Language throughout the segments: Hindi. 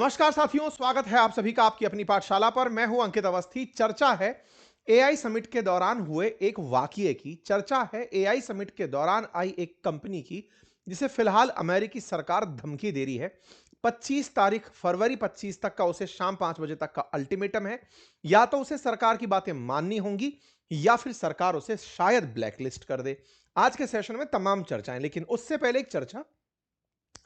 नमस्कार साथियों, स्वागत है आप सभी का आपकी अपनी पाठशाला पर। मैं हूं अंकित अवस्थी। चर्चा है एआई समिट के दौरान हुए एक वाकये की। चर्चा है एआई समिट के दौरान आई एक कंपनी की जिसे फिलहाल अमेरिकी सरकार धमकी दे रही है। 25 तारीख फरवरी 25 तक का उसे शाम 5 बजे तक का अल्टीमेटम है। या तो उसे सरकार की बातें माननी होंगी या फिर सरकार उसे शायद ब्लैकलिस्ट कर दे। आज के सेशन में तमाम चर्चाएं, लेकिन उससे पहले एक चर्चा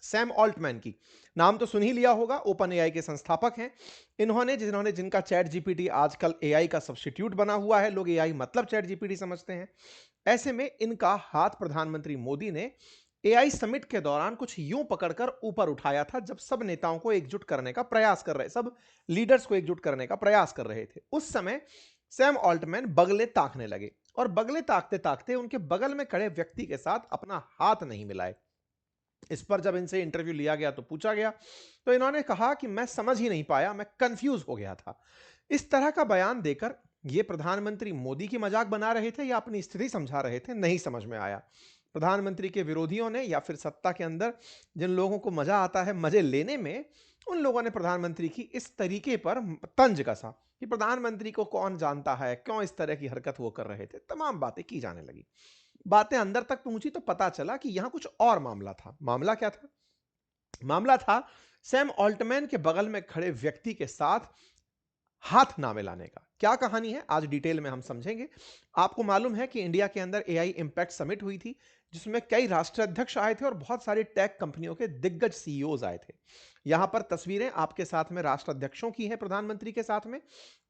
सैम ऑल्टमैन की। नाम तो सुन ही लिया होगा, ओपन एआई के संस्थापक हैं। जिन्होंने जिनका चैट जीपीटी आजकल एआई का सब्स्टिट्यूट बना हुआ है। लोग एआई मतलब चैट जीपीटी समझते हैं। ऐसे में इनका हाथ प्रधानमंत्री मोदी ने एआई समिट के दौरान कुछ यूं पकड़कर ऊपर उठाया था, जब सब नेताओं को एकजुट करने का प्रयास कर रहे, सब लीडर्स को एकजुट करने का प्रयास कर रहे थे। उस समय सैम ऑल्टमैन बगले ताकने लगे और बगले ताकते ताकते उनके बगल में खड़े व्यक्ति के साथ अपना हाथ नहीं मिलाए। इस पर जब इनसे इंटरव्यू लिया गया तो पूछा गया, तो इन्होंने कहा कि मैं समझ ही नहीं पाया, मैं कंफ्यूज हो गया था। इस तरह का बयान देकर ये प्रधानमंत्री मोदी की मजाक बना रहे थे या अपनी स्थिति समझा रहे थे, नहीं समझ में आया। प्रधानमंत्री के विरोधियों ने या फिर सत्ता के अंदर जिन लोगों को मजा आता है मजे लेने में, उन लोगों ने प्रधानमंत्री की इस तरीके पर तंज कसा कि प्रधानमंत्री को कौन जानता है, क्यों इस तरह की हरकत वो कर रहे थे। तमाम बातें की जाने लगी। बातें अंदर तक पहुंची तो पता चला कि यहां कुछ और मामला था। मामला क्या था? मामला था सैम ऑल्टमैन के बगल में खड़े व्यक्ति के साथ हाथ ना मिलाने का। क्या कहानी है आज डिटेल में हम समझेंगे। आपको मालूम है कि इंडिया के अंदर एआई इंपैक्ट समिट हुई थी, जिसमें कई राष्ट्राध्यक्ष आए थे और बहुत सारे टेक कंपनियों के दिग्गज सीईओज आए थे। यहां पर तस्वीरें आपके साथ में राष्ट्राध्यक्षों की हैं, प्रधानमंत्री के साथ में,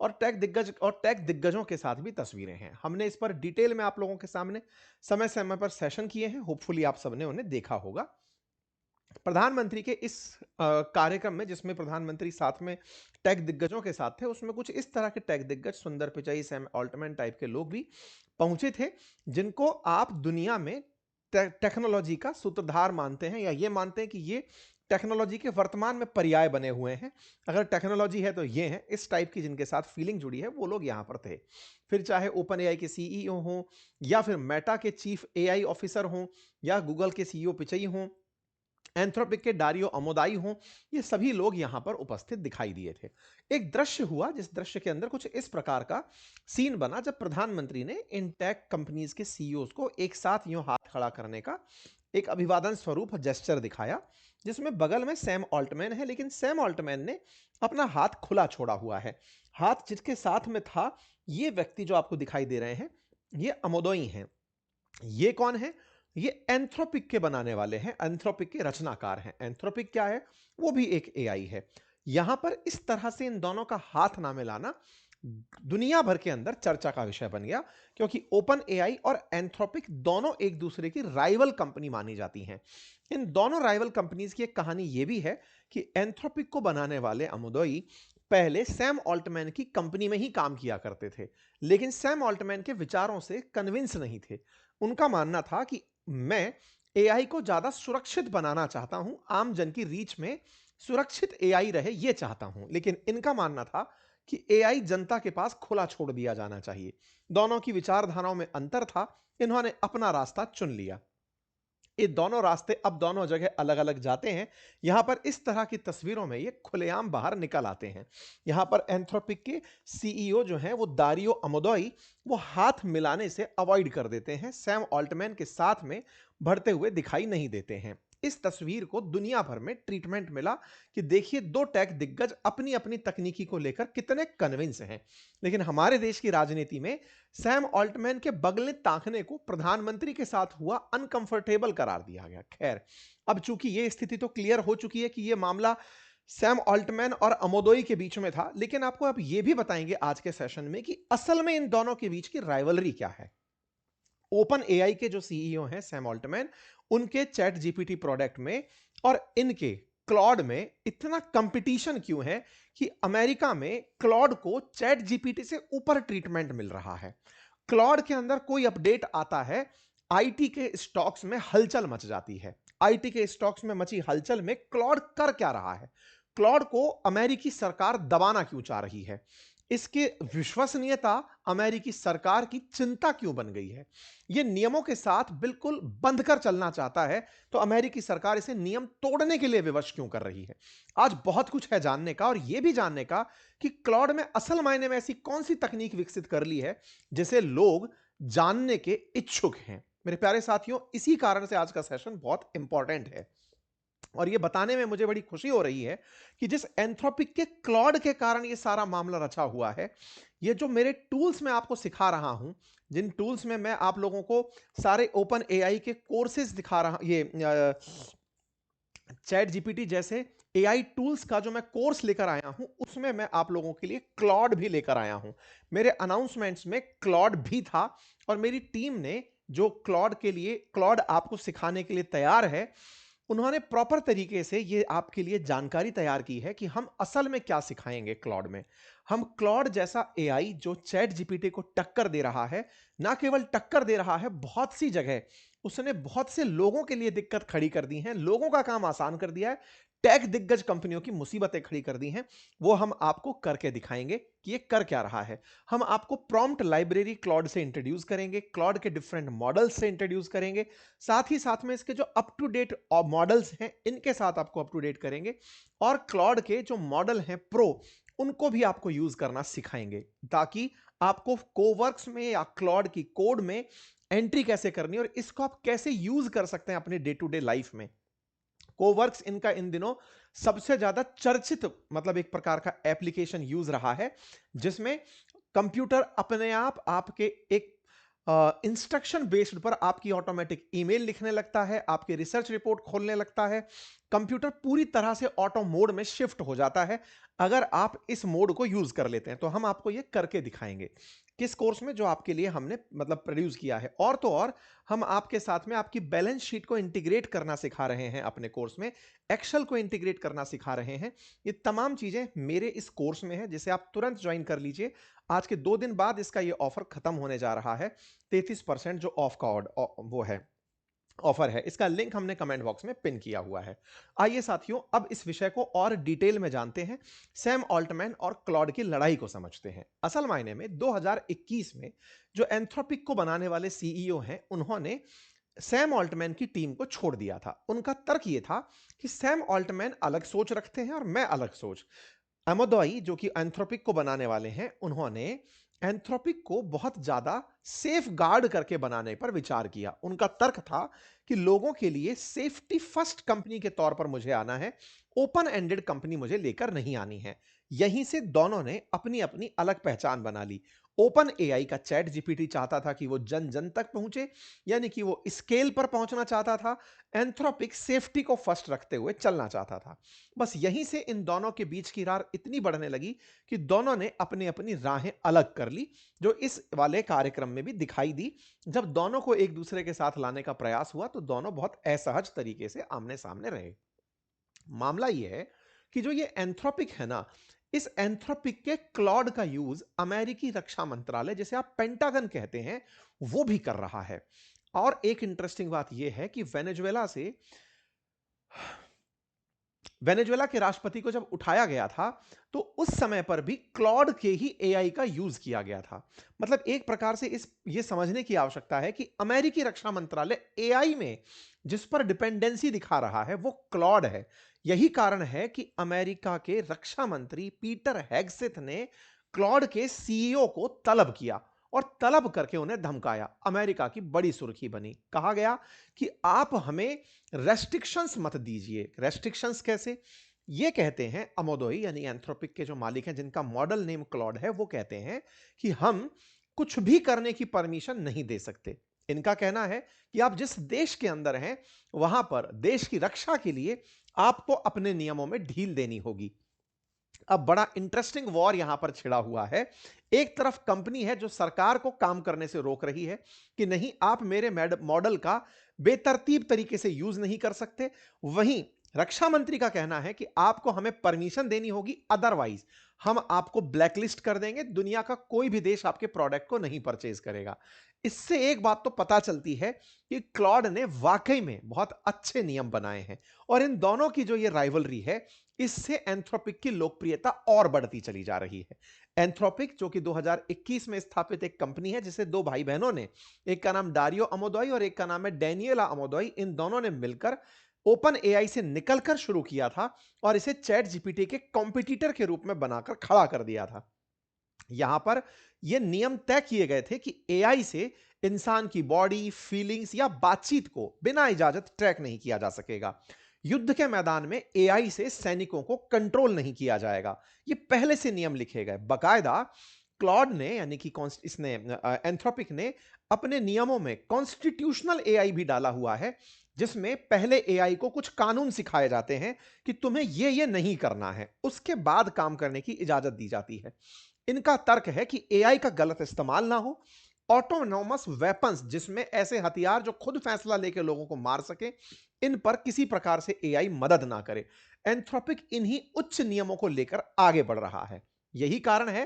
और टेक दिग्गजों के साथ भी तस्वीरें हैं। हमने इस पर डिटेल में आप लोगों के सामने समय समय पर सेशन किए हैं। होपफुली आप सबने उन्हें देखा होगा। प्रधानमंत्री के इस कार्यक्रम में, जिसमें प्रधानमंत्री साथ में टेक दिग्गजों के साथ थे, उसमें कुछ इस तरह के टेक दिग्गज, सुंदर पिचाई, सैम ऑल्टमैन टाइप के लोग भी पहुंचे थे, जिनको आप दुनिया में टेक्नोलॉजी का सूत्रधार मानते हैं, या ये मानते हैं कि ये टेक्नोलॉजी के वर्तमान में पर्याय बने हुए हैं। अगर टेक्नोलॉजी है तो ये हैं, इस टाइप की जिनके साथ फीलिंग जुड़ी है, वो लोग यहां पर थे। फिर चाहे ओपन एआई के सीईओ हों, या फिर मेटा के चीफ एआई ऑफिसर हों, या गूगल के सीईओ पिचई हों, एंथ्रोपिक के डारियो अमोदाई हों, ये सभी लोग यहां पर उपस्थित दिखाई दिए थे। एक दृश्य हुआ, जिस दृश्य के अंदर कुछ इस प्रकार का सीन बना, जब प्रधानमंत्री ने इन टेक कंपनीज के सीईओज को एक साथ यूं हाथ खड़ा करने का एक अभिवादन स्वरूप जेस्चर दिखाया, जिसमें बगल में सैम ऑल्टमैन है, लेकिन सैम ऑल्टमैन ने अपना हाथ खुला छोड़ा हुआ है। हाथ जिसके साथ में था, ये व्यक्ति जो आपको दिखाई दे रहे हैं, ये अमोदोई हैं। ये कौन है? ये एंथ्रोपिक के बनाने वाले हैं, एंथ्रोपिक के रचनाकार हैं। एंथ्रोपिक क्या है? वो भी एक एआई है। यहां पर इस तरह से इन दोनों का हाथ ना मिलाना दुनिया भर के अंदर चर्चा का विषय बन गया, क्योंकि ओपन एआई और एंथ्रोपिक दोनों एक दूसरे की राइवल कंपनी मानी जाती हैं। इन दोनों राइवल कंपनीज की एक कहानी यह भी है कि एंथ्रोपिक को बनाने वाले अमुदोई पहले सैम ऑल्टमैन की कंपनी में ही काम किया करते थे, लेकिन सैम ऑल्टमैन के विचारों से कन्विंस नहीं थे। उनका मानना था कि मैं एआई को ज्यादा सुरक्षित बनाना चाहता हूं, आम जन की रीच में सुरक्षित एआई रहे यह चाहता हूं, लेकिन इनका मानना था कि एआई जनता के पास खुला छोड़ दिया जाना चाहिए। दोनों की विचारधाराओं में अंतर था। इन्होंने अपना रास्ता चुन लिया। ये दोनों रास्ते अब दोनों जगह अलग अलग जाते हैं। यहां पर इस तरह की तस्वीरों में ये खुलेआम बाहर निकल आते हैं। यहां पर एंथ्रोपिक के सीईओ जो हैं, वो दारियो अमोदोई, वो हाथ मिलाने से अवॉइड कर देते हैं, सैम ऑल्टमैन के साथ में बढ़ते हुए दिखाई नहीं देते हैं। इस तस्वीर को दुनिया भर में ट्रीटमेंट मिला कि देखिए दो टेक दिग्गज अपनी अपनी तकनीकी को लेकर कितने कन्विंस हैं। लेकिन हमारे देश की राजनीति में सैम ऑल्टमैन के बगले ताकने को प्रधानमंत्री के साथ हुआ अनकंफर्टेबल करार दिया गया। खैर, अब चूंकि यह स्थिति तो क्लियर हो चुकी है कि यह मामला सैम ऑल्टमैन और अमोदोई के बीच में था, लेकिन आपको अब यह भी बताएंगे आज के सेशन में कि असल में इन दोनों के बीच की राइवलरी क्या है। ओपन एआई के जो सीईओ हैं सैम ऑल्टमैन, उनके चैट जीपीटी प्रोडक्ट में और इनके क्लॉड में इतना कंपटीशन क्यों है कि अमेरिका में क्लॉड को चैट जीपीटी से ऊपर ट्रीटमेंट मिल रहा है। क्लॉड के अंदर कोई अपडेट आता है, आईटी के स्टॉक्स में हलचल मच जाती है। आईटी के स्टॉक्स में मची हलचल में क्लॉड कर क्या रहा है? क्लॉड को अमेरिकी सरकार दबाना क्यों चाह रही है? इसकी विश्वसनीयता अमेरिकी सरकार की चिंता क्यों बन गई है? ये नियमों के साथ बिल्कुल बंध कर चलना चाहता है, तो अमेरिकी सरकार इसे नियम तोड़ने के लिए विवश क्यों कर रही है? आज बहुत कुछ है जानने का और यह भी जानने का कि क्लॉड में असल मायने में ऐसी कौन-सी तकनीक विकसित कर ली है, जिसे लोग जानने के इच्छुक हैं। मेरे प्यारे साथियों, इसी कारण से आज का सेशन बहुत इंपॉर्टेंट है। और ये बताने में मुझे बड़ी खुशी हो रही है कि जिस एंथ्रोपिक के क्लॉड के कारण ये सारा मामला रचा हुआ है, ये जो मेरे टूल्स मैं आपको सिखा रहा हूं, जिन टूल्स में मैं आप लोगों को सारे ओपन एआई के कोर्सेज दिखा रहा, ये चैट जीपीटी जैसे एआई टूल्स का जो मैं कोर्स लेकर आया हूं, उसमें मैं आप लोगों के लिए क्लॉड भी लेकर आया हूं। मेरे अनाउंसमेंट्स में क्लॉड भी था और मेरी टीम ने जो क्लॉड आपको सिखाने के लिए तैयार है, उन्होंने प्रॉपर तरीके से ये आपके लिए जानकारी तैयार की है कि हम असल में क्या सिखाएंगे क्लॉड में। हम क्लॉड जैसा एआई जो चैट जीपीटी को टक्कर दे रहा है, ना केवल टक्कर दे रहा है, बहुत सी जगह उसने बहुत से लोगों के लिए दिक्कत खड़ी कर दी है, लोगों का काम आसान कर दिया है, टेक दिग्गज कंपनियों की मुसीबतें खड़ी कर दी हैं। वो हम आपको करके दिखाएंगे कि ये कर क्या रहा है। हम आपको प्रॉम्प्ट लाइब्रेरी क्लॉड से इंट्रोड्यूस करेंगे, क्लॉड के डिफरेंट मॉडल्स से इंट्रोड्यूस करेंगे, साथ ही साथ में इसके जो अप टू डेट मॉडल्स हैं, इनके साथ आपको अप टू डेट करेंगे और क्लॉड के जो मॉडल हैं प्रो, उनको भी आपको यूज करना सिखाएंगे, ताकि आपको कोवर्क्स में या क्लॉड की कोड में एंट्री कैसे करनी है और इसको आप कैसे यूज कर सकते हैं अपने डे टू डे लाइफ में। कोवर्क्स इनका इन दिनों सबसे ज्यादा चर्चित मतलब एक प्रकार का एप्लीकेशन यूज रहा है, जिसमें कंप्यूटर अपने आप आपके एक इंस्ट्रक्शन बेस्ड पर आपकी ऑटोमेटिक ईमेल लिखने लगता है, आपके रिसर्च रिपोर्ट खोलने लगता है। कंप्यूटर पूरी तरह से ऑटो मोड में शिफ्ट हो जाता है अगर आप इस मोड को यूज कर लेते हैं। तो हम आपको यह करके दिखाएंगे किस कोर्स में, जो आपके लिए हमने मतलब प्रोड्यूस किया है। और तो और हम आपके साथ में आपकी बैलेंस शीट को इंटीग्रेट करना सिखा रहे हैं अपने कोर्स में, एक्सेल को इंटीग्रेट करना सिखा रहे हैं। ये तमाम चीजें मेरे इस कोर्स में है, जिसे आप तुरंत ज्वाइन कर लीजिए। आज के 2 दिन बाद इसका ये ऑफर खत्म होने जा रहा है। 33% जो ऑफ का वो है, ऑफर है। इसका लिंक हमने कमेंट बॉक्स में पिन किया हुआ है। आइए साथियों, अब इस विषय को और डिटेल में जानते हैं। सैम ऑल्टमैन और क्लॉड की लड़ाई को समझते हैं। असल मायने में 2021 में जो एंथ्रोपिक को बनाने वाले सीईओ हैं, उन्होंने सैम ऑल्टमैन की टीम को छोड़ दिया था। उनका तर्क यह था कि सैम ऑल्टमैन अलग सोच रखते हैं और मैं अलग सोच। एमोदोई जो कि एंथ्रोपिक को बनाने वाले हैं, उन्होंने एंथ्रोपिक को बहुत ज्यादा सेफ गार्ड करके बनाने पर विचार किया। उनका तर्क था कि लोगों के लिए सेफ्टी फर्स्ट कंपनी के तौर पर मुझे आना है, ओपन एंडेड कंपनी मुझे लेकर नहीं आनी है। यहीं से दोनों ने अपनी अपनी अलग पहचान बना ली। ओपन एआई का चैट जीपीटी चाहता था कि वो जन जन तक पहुंचे, यानी कि वो स्केल पर पहुंचना चाहता था। एंथ्रोपिक सेफ्टी को फर्स्ट रखते हुए चलना चाहता था। बस यहीं से इन दोनों के बीच की रार इतनी बढ़ने लगी कि दोनों ने अपनी अपनी राहें अलग कर ली, जो इस वाले कार्यक्रम में भी दिखाई दी। जब दोनों को एक दूसरे के साथ लाने का प्रयास हुआ, तो दोनों बहुत असहज तरीके से आमने सामने रहे। मामला यह है कि जो ये एंथ्रोपिक है ना, इस एंथ्रोपिक के क्लॉड का यूज अमेरिकी रक्षा मंत्रालय, जिसे आप पेंटागन कहते हैं, वो भी कर रहा है। और एक इंटरेस्टिंग बात यह है कि वेनेजुएला के राष्ट्रपति को जब उठाया गया था, तो उस समय पर भी क्लॉड के ही एआई का यूज किया गया था। मतलब एक प्रकार से इस ये समझने की आवश्यकता है कि अमेरिकी रक्षा मंत्रालय एआई में जिस पर डिपेंडेंसी दिखा रहा है, वो क्लॉड है। यही कारण है कि अमेरिका के रक्षा मंत्री पीटर हेगसेथ ने क्लॉड के सीईओ को तलब किया और तलब करके उन्हें धमकाया। अमेरिका की बड़ी सुर्खी बनी। कहा गया कि आप हमें रेस्ट्रिक्शंस मत दीजिए। रेस्ट्रिक्शंस कैसे? ये कहते हैं अमोदोई यानी एंथ्रोपिक के जो मालिक हैं, जिनका मॉडल नेम क्लॉड है, वो कहते हैं कि हम कुछ भी करने की परमिशन नहीं दे सकते। इनका कहना है कि आप जिस देश के अंदर हैं, वहां पर देश की रक्षा के लिए आपको अपने नियमों में ढील देनी होगी। अब बड़ा इंटरेस्टिंग वॉर यहां पर छिड़ा हुआ है। एक तरफ कंपनी है जो सरकार को काम करने से रोक रही है कि नहीं, आप मेरे मॉडल का बेतरतीब तरीके से यूज नहीं कर सकते। वहीं रक्षा मंत्री का कहना है कि आपको हमें परमिशन देनी होगी, अदरवाइज हम आपको ब्लैकलिस्ट कर देंगे, दुनिया का कोई भी देश आपके प्रोडक्ट को नहीं परचेज करेगा। इससे एक बात तो पता चलती है कि क्लॉड ने वाकई में बहुत अच्छे नियम बनाए हैं। और इन दोनों की जो ये राइवलरी है, इससे एंथ्रोपिक की लोकप्रियता और बढ़ती चली जा रही है। एंथ्रोपिक जो कि 2021 में स्थापित एक कंपनी है, जिसे दो भाई बहनों ने, एक का नाम डारियो अमोदोई और एक का नाम है डैनियला अमोदोई, इन दोनों ने मिलकर ओपन एआई से निकलकर शुरू किया था और इसे चैट जीपीटी के कॉम्पिटिटर के रूप में बनाकर खड़ा कर दिया था। यहां पर यह नियम तय किए गए थे कि एआई से इंसान की बॉडी, फीलिंग्स या बातचीत को बिना इजाजत ट्रैक नहीं किया जा सकेगा। युद्ध के मैदान में एआई से सैनिकों को कंट्रोल नहीं किया जाएगा। ये पहले से नियम लिखे गए। बकायदा क्लॉड ने, यानी कि इसने एंथ्रोपिक ने अपने नियमों में कॉन्स्टिट्यूशनल एआई भी डाला हुआ है, जिसमें पहले एआई को कुछ कानून सिखाए जाते हैं कि तुम्हें ये नहीं करना है, उसके बाद काम करने की इजाजत दी जाती है। इनका तर्क है कि एआई का गलत इस्तेमाल ना हो, ऑटोनॉमस वेपन्स, जिसमें ऐसे हथियार जो खुद फैसला लेकर लोगों को मार सके, इन पर किसी प्रकार से एआई मदद ना करे। एंथ्रोपिक इन्हीं उच्च नियमों को लेकर आगे बढ़ रहा है। यही कारण है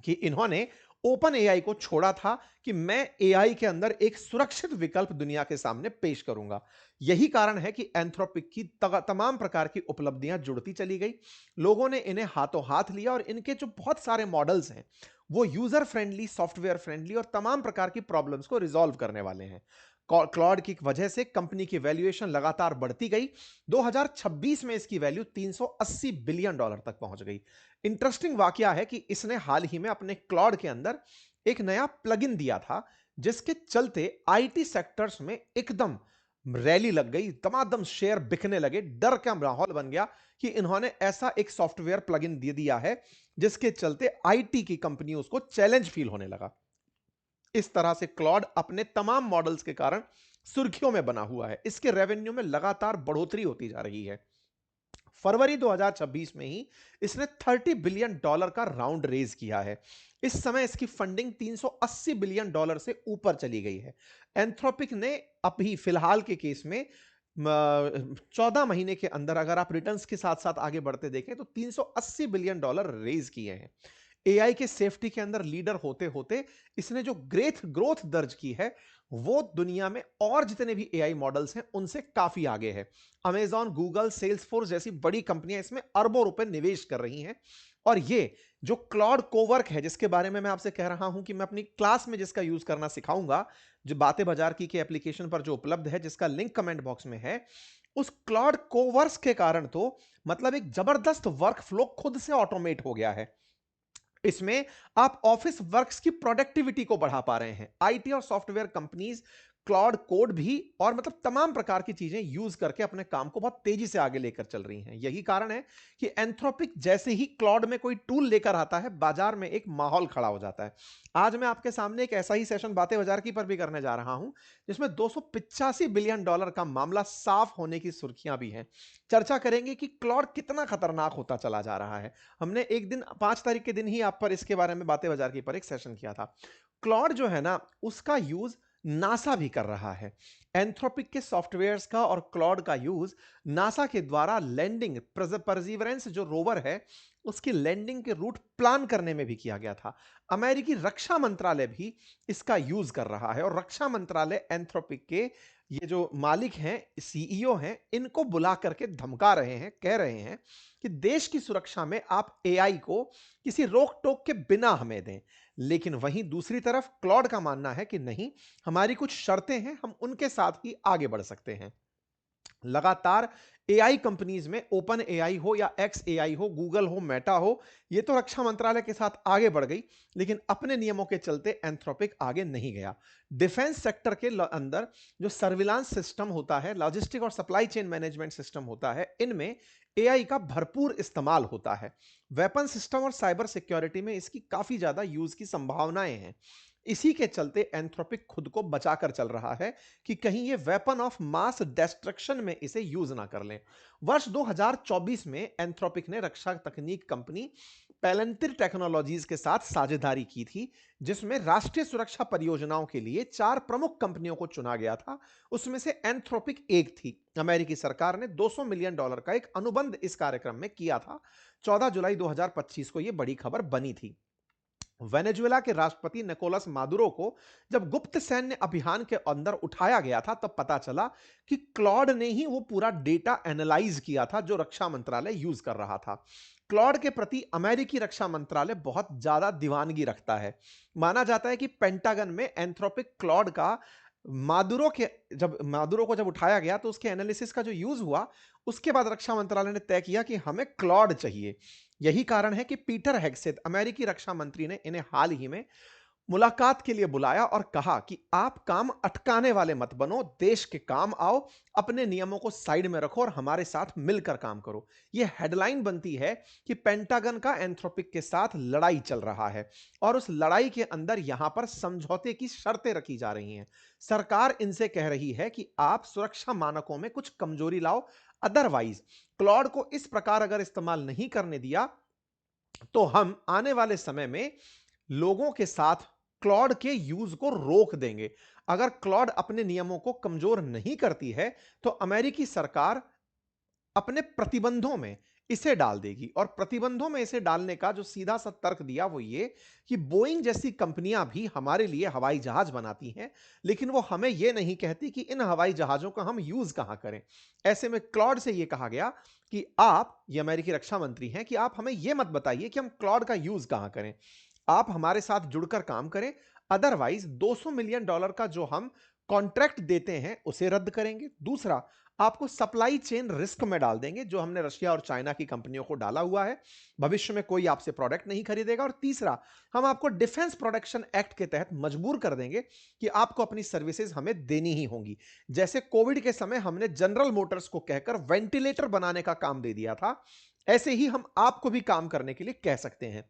कि इन्होंने ओपन एआई को छोड़ा था कि मैं एआई के अंदर एक सुरक्षित विकल्प दुनिया के सामने पेश करूंगा। यही कारण है कि एंथ्रोपिक की तमाम प्रकार की उपलब्धियां जुड़ती चली गई। लोगों ने इन्हें हाथों हाथ लिया और इनके जो बहुत सारे मॉडल्स हैं, वो यूजर फ्रेंडली, सॉफ्टवेयर फ्रेंडली और तमाम प्रकार की प्रॉब्लम्स को रिजॉल्व करने वाले हैं। क्लॉड की वजह से कंपनी की वैल्यूएशन लगातार बढ़ती गई। 2026 में इसकी वैल्यू $380 बिलियन तक पहुंच गई। इंटरेस्टिंग वाकया है कि इसने हाल ही में अपने क्लॉड के अंदर एक नया प्लगइन दिया था, जिसके चलते आईटी सेक्टर्स में एकदम रैली लग गई, दमादम शेयर बिकने लगे, डर का माहौल बन गया कि इन्होंने ऐसा एक सॉफ्टवेयर प्लगइन दे दिया है जिसके चलते आईटी की कंपनी उसको चैलेंज फील होने लगा। इस तरह से क्लॉड अपने तमाम मॉडल्स के कारण सुर्खियों में बना हुआ है। इसके रेवेन्यू में लगातार बढ़ोतरी होती जा रही है। फरवरी 2026 में ही इसने $30 बिलियन का राउंड रेज किया है। इस समय इसकी फंडिंग $380 बिलियन से ऊपर चली गई है। एंथ्रोपिक ने अभी फिलहाल के केस में 14 महीने के अंदर, अगर आप रिटर्न्स के साथ साथ आगे बढ़ते देखें, तो $380 बिलियन रेज किए हैं। एआई के सेफ्टी के अंदर लीडर होते होते इसने जो ग्रोथ दर्ज की है, वो दुनिया में और जितने भी एआई मॉडल्स हैं उनसे काफी आगे है। अमेजॉन, गूगल, सेल्सफोर्स जैसी बड़ी कंपनियां इसमें अरबों रुपए निवेश कर रही हैं। और ये जो क्लॉड कोवर्क है, जिसके बारे में मैं आपसे कह रहा हूं कि मैं अपनी क्लास में जिसका यूज करना सिखाऊंगा, जो बातें बाजार की के एप्लीकेशन पर जो उपलब्ध है, जिसका लिंक कमेंट बॉक्स में है, उस क्लॉड कोवर्स के कारण तो मतलब एक जबरदस्त वर्क फ्लो खुद से ऑटोमेट हो गया है। इसमें आप ऑफिस वर्क्स की प्रोडक्टिविटी को बढ़ा पा रहे हैं। आईटी और सॉफ्टवेयर कंपनीज क्लाउड कोड भी और मतलब तमाम प्रकार की चीजें यूज करके अपने काम को बहुत तेजी से आगे लेकर चल रही हैं। यही कारण है कि एंथ्रोपिक जैसे ही क्लाउड में कोई टूल लेकर आता है, बाजार में एक माहौल खड़ा हो जाता है। आज मैं आपके सामने एक ऐसा ही सेशन बातें बाजार की पर भी करने जा रहा हूं, जिसमें $285 बिलियन का मामला साफ होने की सुर्खियां भी हैं। चर्चा करेंगे कि क्लाउड कितना खतरनाक होता चला जा रहा है। हमने एक दिन 5 तारीख के दिन ही आप पर इसके बारे में बातें बाजार की पर एक सेशन किया था। क्लाउड जो है ना, उसका यूज नासा भी कर रहा है। एंथ्रोपिक के सॉफ्टवेयर्स का और क्लॉड का यूज नासा के द्वारा लैंडिंग, परसीवरेंस जो रोवर है, उसकी लैंडिंग के रूट प्लान करने में भी किया गया था। अमेरिकी रक्षा मंत्रालय भी इसका यूज कर रहा है और रक्षा मंत्रालय एंथ्रोपिक के ये जो मालिक हैं, सीईओ हैं, इनको बुला करके धमका रहे हैं, कह रहे हैं कि देश की सुरक्षा में आप एआई को किसी रोक टोक के बिना हमें दें। लेकिन वहीं दूसरी तरफ क्लॉड का मानना है कि नहीं, हमारी कुछ शर्तें हैं, हम उनके साथ ही आगे बढ़ सकते हैं। लगातार एआई कंपनीज में ओपन एआई हो या एक्स एआई हो, गूगल हो, मेटा हो, ये तो रक्षा मंत्रालय के साथ आगे बढ़ गई, लेकिन अपने नियमों के चलते एंथ्रोपिक आगे नहीं गया। डिफेंस सेक्टर के अंदर जो सर्विलांस सिस्टम होता है, लॉजिस्टिक और सप्लाई चेन मैनेजमेंट सिस्टम होता है, इनमें एआई का भरपूर इस्तेमाल होता है। वेपन सिस्टम और साइबर सिक्योरिटी में इसकी काफी ज्यादा यूज की संभावनाएं हैं। इसी के चलते एंथ्रोपिक खुद को बचाकर चल रहा है कि कहीं ये वेपन ऑफ मास डिस्ट्रक्शन में इसे यूज ना कर लें। वर्ष 2024 में एंथ्रोपिक ने रक्षा तकनीक कंपनी पैलेंटिर टेक्नोलॉजीज के साथ साझेदारी की थी, जिसमें राष्ट्रीय सुरक्षा परियोजनाओं के लिए 4 प्रमुख कंपनियों को चुना गया था। उसमें से एंथ्रोपिक एक थी। अमेरिकी सरकार ने $200 मिलियन का एक अनुबंध इस कार्यक्रम में किया था। 14 जुलाई 2025 को यह बड़ी खबर बनी थी। वेनेजुएला के राष्ट्रपति निकोलस मादुरो को जब गुप्त सैन्य अभियान के अंदर उठाया गया था, तब पता चला कि क्लॉड ने ही वो पूरा डेटा एनालाइज किया था जो रक्षा मंत्रालय यूज कर रहा था। क्लॉड के प्रति अमेरिकी रक्षा मंत्रालय बहुत ज्यादा दीवानगी रखता है। माना जाता है कि पेंटागन में एंथ्रोपिक क्लॉड का मादुरो को जब उठाया गया तो उसके एनालिसिस का जो यूज हुआ, उसके बाद रक्षा मंत्रालय ने तय किया कि हमें क्लॉड चाहिए। यही कारण है कि पीटर हेगसेथ अमेरिकी रक्षा मंत्री ने इन्हें हाल ही में मुलाकात के लिए बुलाया और कहा कि आप काम अटकाने वाले मत बनो, देश के काम आओ, अपने नियमों को साइड में रखो और हमारे साथ मिलकर काम करो। यह हेडलाइन बनती है कि पेंटागन का एंथ्रोपिक के साथ लड़ाई चल रहा है और उस लड़ाई के अंदर यहां पर समझौते की शर्तें रखी जा रही हैं। सरकार इनसे कह रही है कि आप सुरक्षा मानकों में कुछ कमजोरी लाओ, अदरवाइज क्लॉड को इस प्रकार अगर इस्तेमाल नहीं करने दिया तो हम आने वाले समय में लोगों के साथ क्लॉड के यूज को रोक देंगे। अगर क्लॉड अपने नियमों को कमजोर नहीं करती है तो अमेरिकी सरकार अपने प्रतिबंधों में इसे डाल देगी। और प्रतिबंधों में इसे डालने का जो सीधा सा तर्क दिया वो ये कि बोइंग जैसी कंपनियां भी हमारे लिए हवाई जहाज बनाती हैं, लेकिन वो हमें ये नहीं कहती कि इन हवाई जहाजों का हम यूज कहां करें। ऐसे में क्लॉड से ये कहा गया कि आप, ये अमेरिकी रक्षा मंत्री हैं, कि आप हमें यह मत बताइए कि हम क्लॉड का यूज कहां करें, आप हमारे साथ जुड़कर काम करें, अदरवाइज $200 मिलियन का जो हम कॉन्ट्रैक्ट देते हैं उसे रद्द करेंगे। दूसरा, आपको सप्लाई चेन रिस्क में डाल देंगे, जो हमने रशिया और चाइना की कंपनियों को डाला हुआ है। भविष्य में कोई आपसे प्रोडक्ट नहीं खरीदेगा। और तीसरा, हम आपको डिफेंस प्रोडक्शन एक्ट के तहत मजबूर कर देंगे कि आपको अपनी सर्विसेज हमें देनी ही होंगी। जैसे कोविड के समय हमने जनरल मोटर्स को कहकर वेंटिलेटर बनाने का काम दे दिया था, ऐसे ही हम आपको भी काम करने के लिए कह सकते हैं।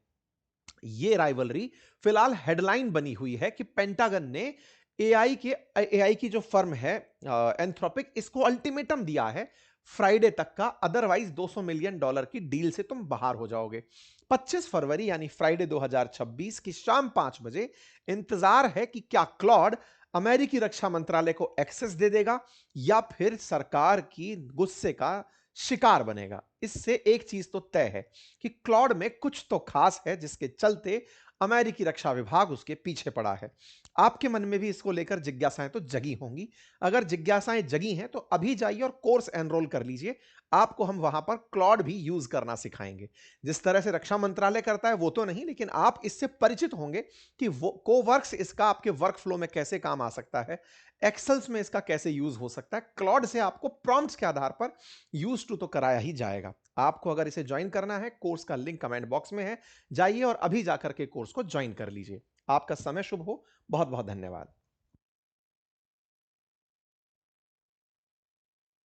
ये राइवलरी फिलहाल हेडलाइन बनी हुई है कि पेंटागन ने एआई की जो फर्म है एंथ्रोपिक, इसको अल्टीमेटम दिया है फ्राइडे तक का, अदरवाइज $200 मिलियन की डील से तुम बाहर हो जाओगे। 25 फरवरी यानी फ्राइडे 2026 की शाम 5 बजे इंतजार है कि क्या क्लॉड अमेरिकी रक्षा मंत्रालय को एक्सेस दे देगा या फिर सरकार की गुस्से का शिकार बनेगा। इससे एक चीज तो तय है कि क्लॉड में कुछ तो खास है जिसके चलते अमेरिकी रक्षा विभाग उसके पीछे पड़ा है। आपके मन में भी इसको लेकर जिज्ञासाएं तो जगी होंगी। अगर जिज्ञासाएं जगी हैं तो अभी जाइए और कोर्स एनरोल कर लीजिए। आपको हम वहां पर क्लॉड भी यूज करना सिखाएंगे। जिस तरह से रक्षा मंत्रालय करता है वो तो नहीं, लेकिन आप इससे परिचित होंगे कि वो कोवर्क्स इसका आपके वर्क फ्लो में कैसे काम आ सकता है, एक्सेल्स में इसका कैसे यूज हो सकता है। क्लॉड से आपको प्रॉम्प्ट्स के आधार पर यूज टू तो कराया ही जाएगा। आपको अगर इसे ज्वाइन करना है, कोर्स का लिंक कमेंट बॉक्स में है, जाइए और अभी जाकर के कोर्स को ज्वाइन कर लीजिए। आपका समय शुभ हो। बहुत बहुत धन्यवाद।